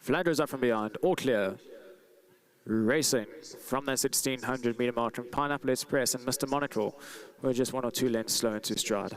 Flag goes up from behind, all clear. Racing from the 1600 meter mark from Pineapple Express and Mr. Monocle, who are just 1 or 2 lengths slow into stride.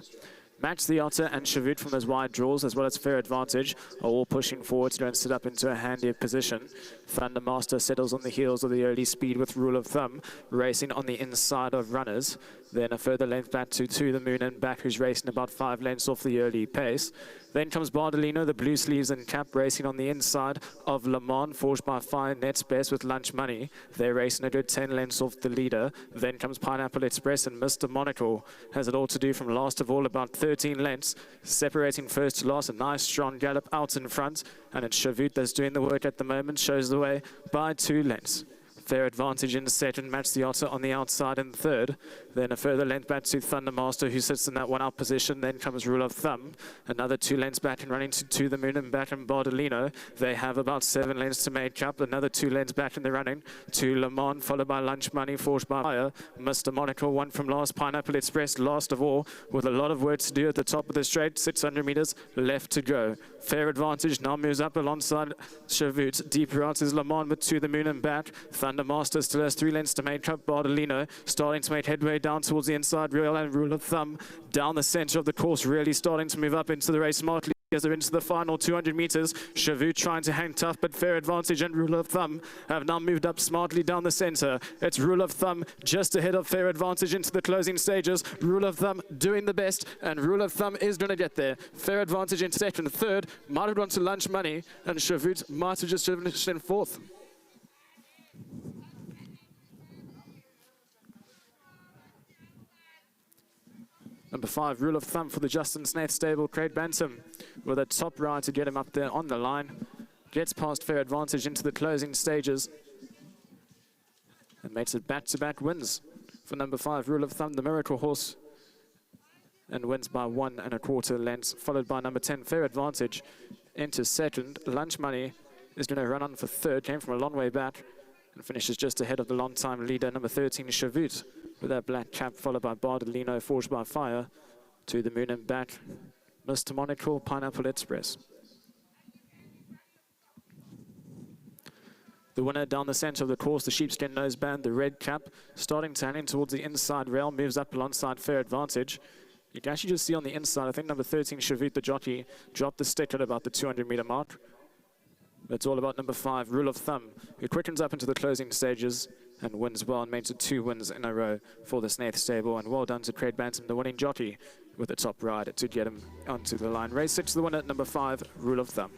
Match the Otter and Shavut from those wide draws, as well as Fair Advantage, are all pushing forward to go and sit up into a handier position. Thundermaster settles on the heels of the early speed with Rule of Thumb, racing on the inside of runners. Then a further length back to the Moon and back, who's racing about 5 lengths off the early pace. Then comes Bardolino, the blue sleeves and cap, racing on the inside of Le Mans, forged by Fire Nets Best with Lunch Money. They're racing a good 10 lengths off the leader. Then comes Pineapple Express, and Mr. Monocle has it all to do from last of all, about 13 lengths, separating first to last. A nice strong gallop out in front, and it's Shavut that's doing the work at the moment, shows the way by 2 lengths. Fair Advantage in second, Match the Otter on the outside in third. Then a further length back to Thundermaster, who sits in that one out position. Then comes Rule of Thumb. Another 2 lengths back and running to the Moon and back and Bardolino. They have about 7 lengths to make up. Another 2 lengths back in the running to Le Mans, followed by Lunch Money, forged by Fire. Mr. Monocle, one from last. Pineapple Express, last of all, with a lot of work to do at the top of the straight. 600 meters left to go. Fair Advantage now moves up alongside Shavut. Deeper out is Le Mans with To the Moon and back. Thundermaster still has 3 lengths to make up. Bardolino starting to make headway down towards the inside rail, and Rule of Thumb down the center of the course, really starting to move up into the race smartly as they're into the final 200 meters. Shavut trying to hang tough, but Fair Advantage and Rule of Thumb have now moved up smartly down the center. It's Rule of Thumb just ahead of Fair Advantage into the closing stages. Rule of Thumb doing the best, and Rule of Thumb is going to get there. Fair Advantage in second. Third might have gone to Lunch Money, and Shavut might have just finished in fourth. Number 5, Rule of Thumb for the Justin Snaith stable, Craig Bantam, with a top ride to get him up there on the line. Gets past Fair Advantage into the closing stages and makes it back-to-back wins for number 5, Rule of Thumb, the Miracle Horse, and wins by 1 1/4 lengths, followed by number 10, Fair Advantage, into second. Lunch Money is going to run on for third, came from a long way back, and finishes just ahead of the long-time leader, number 13, Shavut, with that black cap, followed by Bardolino, forged by Fire, To the Moon and back, Mr. Monocle, Pineapple Express. The winner down the center of the course, the sheepskin noseband, the red cap, starting to hang in towards the inside rail, moves up alongside Fair Advantage. You can actually just see on the inside, I think number 13, Shavut, the jockey, dropped the stick at about the 200 meter mark. It's all about number 5, Rule of Thumb, who quickens up into the closing stages and wins well and makes it 2 wins in a row for the Snaith stable. And well done to Craig Bantam, the winning jockey, with the top ride to get him onto the line. Race 6, the winner at number 5, Rule of Thumb.